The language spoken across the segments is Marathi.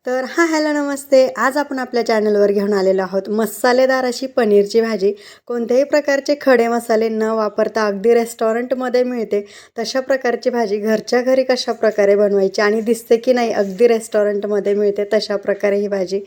तर हॅलो नमस्ते. आज आपण आपल्या चॅनलवर घेऊन आलेलो आहोत मसालेदार अशी पनीरची भाजी. कोणत्याही प्रकारचे खडे मसाले न वापरता अगदी रेस्टॉरंटमध्ये मिळते तशा प्रकारची भाजी घरच्या घरी कशा प्रकारे बनवायची आणि दिसते की नाही अगदी रेस्टॉरंटमध्ये मिळते तशा प्रकारे ही भाजी.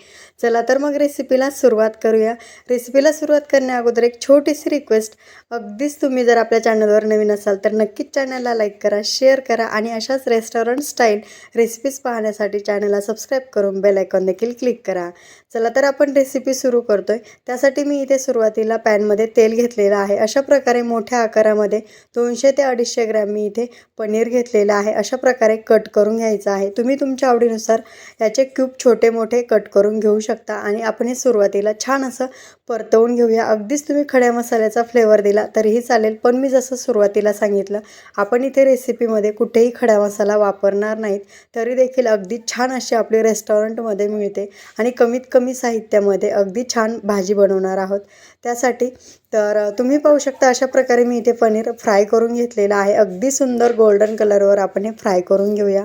चला तर मग रेसिपीला सुरुवात करूया. रेसिपीला सुरुवात करण्याअगोदर एक छोटीशी रिक्वेस्ट, अगदीच तुम्ही जर आपल्या चॅनलवर नवीन असाल तर नक्कीच चॅनलला लाईक करा, शेअर करा आणि अशाच रेस्टॉरंट स्टाईल रेसिपीज पाहण्यासाठी चॅनलला सबस्क्राईब करून बेल आयकॉन देखील क्लिक करा. चला तर आपण रेसिपी सुरू करतोय. त्यासाठी मी इथे सुरुवातीला पॅनमध्ये तेल घेतलेलं आहे. अशा प्रकारे मोठ्या आकारामध्ये 200 ते 250 ग्रॅम मी इथे पनीर घेतलेलं आहे. अशा प्रकारे कट करून घ्यायचं आहे. तुम्ही तुमच्या आवडीनुसार याचे क्यूब छोटे मोठे कट करून घेऊ शकता आणि आपण हे सुरुवातीला छान असं परतवून घेऊया. अगदीच तुम्ही खड्या मसाल्याचा फ्लेवर दिला तरीही चालेल, पण मी जसं सुरुवातीला सांगितलं आपण इथे रेसिपीमध्ये कुठेही खडा मसाला वापरणार नाहीत, तरी देखील अगदी छान अशी आपली रेस्टॉरंटमध्ये मिळते आणि कमीत कमी साहित्यामध्ये अगदी छान भाजी बनवणार आहोत. त्यासाठी तर तुम्ही पाहू शकता अशा प्रकारे मी इथे पनीर फ्राय करून घेतलेलं आहे. अगदी सुंदर गोल्डन कलरवर आपण हे फ्राय करून घेऊया.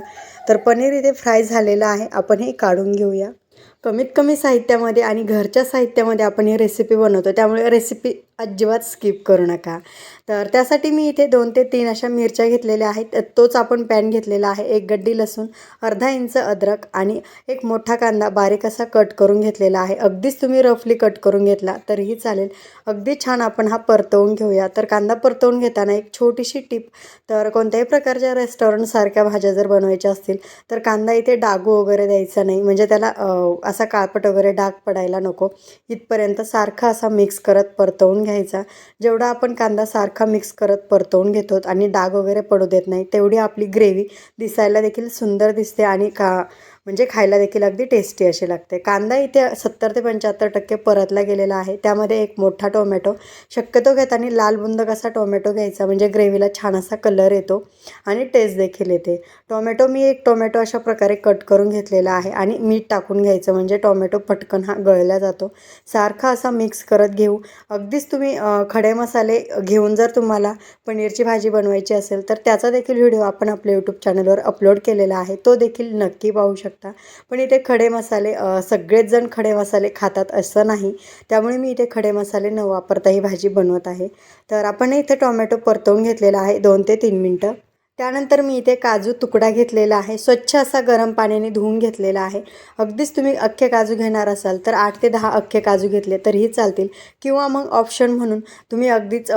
तर पनीर इथे फ्राय झालेलं आहे, आपण हे काढून घेऊया. कमीत कमी साहित्यामध्ये आणि घरच्या साहित्यामध्ये आपण ही रेसिपी बनवतो, त्यामुळे रेसिपी अजिबात स्किप करू नका. तर त्यासाठी मी इथे 2 ते 3 अशा मिरच्या घेतलेल्या आहेत. तोच आपण पॅन घेतलेला आहे. 1 गड्डी लसूण, अर्धा इंच अद्रक आणि एक मोठा कांदा बारीक असा कट करून घेतलेला आहे. अगदीच तुम्ही रफली कट करून घेतला तरीही चालेल. अगदी छान आपण हा परतवून घेऊया. तर कांदा परतवून घेताना एक छोटीशी टिप, तर कोणत्याही प्रकारच्या रेस्टॉरंटसारख्या भाज्या जर बनवायच्या असतील तर कांदा इथे डागू वगैरे द्यायचा नाही, म्हणजे त्याला असा काळपट वगैरे डाग पडायला नको. इथपर्यंत सारखा असा मिक्स करत परतवून घ्यायचा. जेवढा आपण कांदा सारखा मिक्स करत परतवून घेतो आणि डाग वगैरे पडू देत नाही, तेवढी आपली ग्रेव्ही दिसायला देखील सुंदर दिसते आणि म्हणजे खायला देखील अगदी टेस्टी अशी लागते. कांदा इथे 70 ते 75% परतला गेलेला आहे. त्यामध्ये एक मोठा टोमॅटो, शक्यतो घेताना लाल बुंद कसा टोमॅटो घ्यायचा, म्हणजे ग्रेव्हीला छान असा कलर येतो आणि टेस्ट देखील येते. मी एक टोमॅटो अशा प्रकारे कट करून घेतलेला आहे आणि मीठ टाकून घ्यायचं, म्हणजे टोमॅटो पटकन हा गळला जातो. सारखा असा मिक्स करत घेऊ. अगदीच तुम्ही खडे मसाले घेऊन जर तुम्हाला पनीरची भाजी बनवायची असेल तर त्याचा देखील व्हिडिओ आपण आपल्या यूट्यूब चॅनलवर अपलोड केलेला आहे, तो देखील नक्की पाहू शकता. पण इथे खडे मसाले सगळेच जण खडे मसाले खातात असं नाही, त्यामुळे मी इथे खडे मसाले न वापरता ही भाजी बनवत आहे. तर आपण इथे टोमॅटो परतवून घेतलेला आहे 2 ते 3 मिनटं. त्यानंतर मी इथे काजू तुकडा घेतलेला आहे, स्वच्छ असा गरम पाण्याने धुवून घेतलेला आहे. अगदीच तुम्ही अख्खे काजू घेणार असाल तर 8 ते 10 अख्खे काजू घेतले तरीही चालतील, किंवा मग ऑप्शन म्हणून तुम्ही अगदीच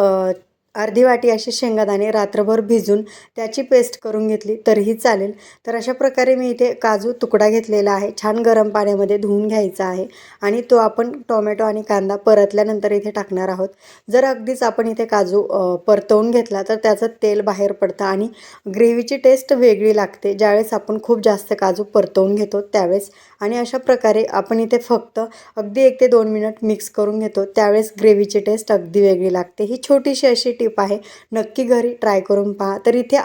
अर्धी वाटी असे शेंगदाणे रात्रभर भिजून त्याची पेस्ट करून घेतली तरीही चालेल. तर अशा प्रकारे मी इथे काजू तुकडा घेतलेला आहे, छान गरम पाण्यामध्ये धुवून घ्यायचा आहे आणि तो आपण टोमॅटो आणि कांदा परतल्यानंतर इथे टाकणार आहोत. जर अगदीच आपण इथे काजू परतवून घेतला तर त्याचं तेल बाहेर पडतं आणि ग्रेव्हीची टेस्ट वेगळी लागते ज्यावेळेस आपण खूप जास्त काजू परतवून घेतो त्यावेळेस. आणि अशा प्रकारे आपण इथे फक्त अगदी 1 ते 2 मिनिट मिक्स करून घेतो, त्यावेळेस ग्रेव्हीची टेस्ट अगदी वेगळी लागते. ही छोटीशी अशी टिप आहे, नक्की घरी ट्राय करून पहा. तर इथे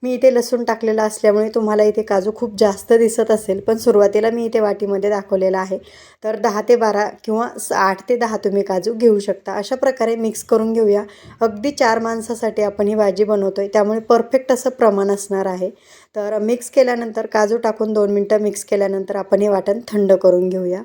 मी इथे लसूण टाकलेला असल्यामुळे तुम्हाला इथे काजू खूप जास्त दिसत असेल, पण सुरुवातीला मी इथे वाटीमध्ये दाखवलेला आहे. तर 10 ते 12 किंवा 8 ते 10 तुम्ही काजू घेऊ शकता. अशा प्रकारे मिक्स करून घेऊया. अगदी 4 माणसासाठी आपण ही भाजी बनवतोय, त्यामुळे परफेक्ट असं प्रमाण असणार आहे. तर मिक्स केल्यानंतर काजू टाकून 2 मिनटं मिक्स केल्यानंतर आपण हे वाटण थंड करून घेऊया.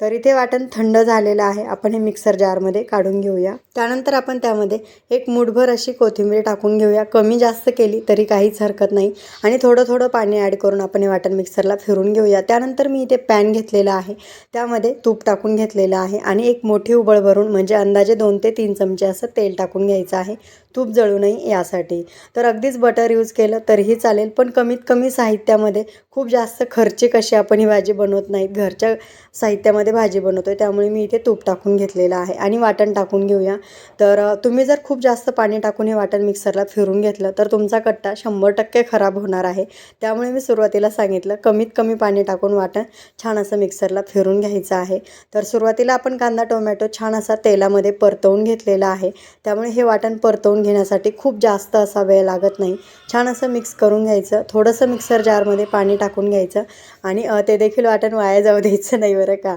तर इथे वाटण थंड झालेलं आहे, आपण हे मिक्सर जारमध्ये काढून घेऊया. त्यानंतर आपण त्यामध्ये एक मूठभर अशी कोथिंबीर टाकून घेऊया. कमी जास्त केली तरी काहीच हरकत नाही आणि थोडं थोडं पाणी ॲड करून आपण हे वाटण मिक्सरला फिरून घेऊया. त्यानंतर मी इथे पॅन घेतलेला आहे, त्यामध्ये तूप टाकून घेतलेलं आहे आणि एक मोठी उबळ भरून, म्हणजे अंदाजे 2 ते 3 चमचे असं तेल टाकून घ्यायचं आहे, तूप जळू नये यासाठी. तर अगदीच बटर यूज केलं तरीही चालेल, पण कमीत कमी साहित्यामध्ये खूप जास्त खर्चिक अशी आपण ही भाजी बनवत नाहीत, घरच्या साहित्यामध्ये भाजी बनवतोय, त्यामुळे मी इथे तूप टाकून घेतलेलं आहे आणि वाटण टाकून घेऊया. तर तुम्ही जर खूप जास्त पाणी टाकून हे वाटण मिक्सरला फिरून घेतलं तर तुमचा कट्टा 100% खराब होणार आहे. त्यामुळे मी सुरुवातीला सांगितलं कमीत कमी पाणी टाकून वाटण छान असं मिक्सरला फिरून घ्यायचं आहे. तर सुरुवातीला आपण कांदा टोमॅटो छान असा तेलामध्ये परतवून घेतलेला आहे, त्यामुळे हे वाटण परतवून घेण्यासाठी खूप जास्त असा वेळ लागत नाही. छान असं मिक्स करून घ्यायचं. थोडंसं मिक्सर जारमध्ये पाणी टाकून घ्यायचं आणि ते देखील वाटण वाया जाऊ द्यायचं नाही बरं का.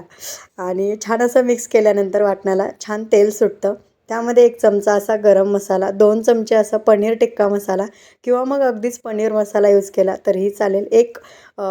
आणि छान असं मिक्स केल्यानंतर वाटणाला छान तेल सुटतं. त्यामध्ये 1 चमचा असा गरम मसाला, 2 चमचे असा पनीर टिक्का मसाला किंवा मग अगदीच पनीर मसाला यूज केला तरीही चालेल. 1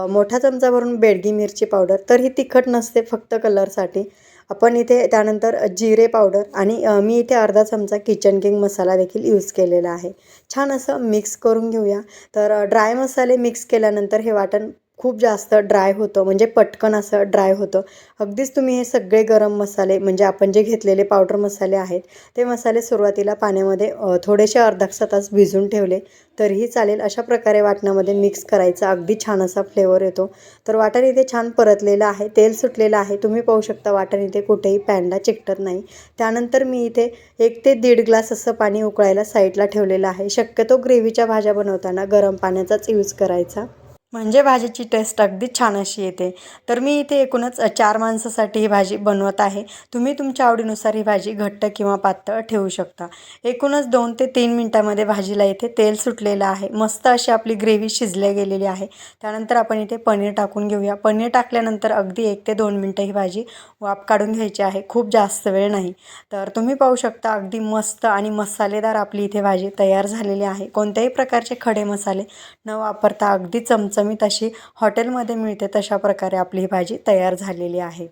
मोठा चमचा भरून बेडगी मिरची पावडर, तर ही तिखट नसते, फक्त कलरसाठी. आपण इथे त्यानंतर जिरे पावडर आणि मी इथे अर्धा चमचा किचन किंग मसाला देखील यूज केलेला आहे. छान असं मिक्स करून घेऊया. तर ड्राय मसाले मिक्स केल्यानंतर हे वाटण खूप जास्त ड्राय होतं, म्हणजे पटकन असं ड्राय होतं. अगदीच तुम्ही हे सगळे गरम मसाले म्हणजे आपण जे घेतलेले पावडर मसाले आहेत ते मसाले सुरुवातीला पाण्यामध्ये थोडेसे अर्धा तास भिजून ठेवले तरीही चालेल. अशा प्रकारे वाटणामध्ये मिक्स करायचं, अगदी छान असा फ्लेवर येतो. तर वाटण इथे छान परतलेलं आहे, तेल सुटलेलं आहे. तुम्ही पाहू शकता वाटण इथे कुठेही पॅनला चिकटत नाही. त्यानंतर मी इथे 1 ते 1.5 ग्लास असं पाणी उकळायला साईडला ठेवलेलं आहे. शक्यतो ग्रेव्हीच्या भाज्या बनवताना गरम पाण्याचाच यूज करायचा, म्हणजे भाजीची टेस्ट अगदी छान अशी येते. तर मी इथे एकूणच 4 माणसासाठी ही भाजी बनवत आहे. तुम्ही तुमच्या आवडीनुसार ही भाजी घट्ट किंवा पातळ ठेवू शकता. एकूणच 2 ते 3 मिनिटांमध्ये भाजीला इथे तेल सुटलेलं आहे. मस्त अशी आपली ग्रेव्ही शिजली गेलेली आहे. त्यानंतर आपण इथे पनीर टाकून घेऊया. पनीर टाकल्यानंतर अगदी 1 ते 2 मिनिटं ही भाजी वाफ काढून घ्यायची आहे, खूप जास्त वेळ नाही. तर तुम्ही पाहू शकता अगदी मस्त आणि मसालेदार आपली इथे भाजी तयार झालेली आहे. कोणत्याही प्रकारचे खडे मसाले न वापरता अगदी चमचमीत अशी हॉटेलमध्ये मिळते तशा प्रकारे आपली ही भाजी तयार झालेली आहे.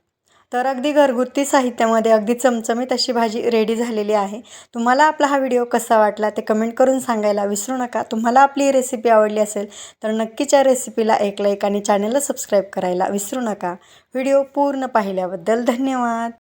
तर अगदी घरगुती साहित्यामध्ये अगदी चमचमीत अशी भाजी रेडी झालेली आहे. तुम्हाला आपला हा व्हिडिओ कसा वाटला ते कमेंट करून सांगायला विसरू नका. तुम्हाला आपली ही रेसिपी आवडली असेल तर नक्कीच या रेसिपीला एक लाईक आणि चॅनलला सबस्क्राईब करायला विसरू नका. व्हिडिओ पूर्ण पाहिल्याबद्दल धन्यवाद.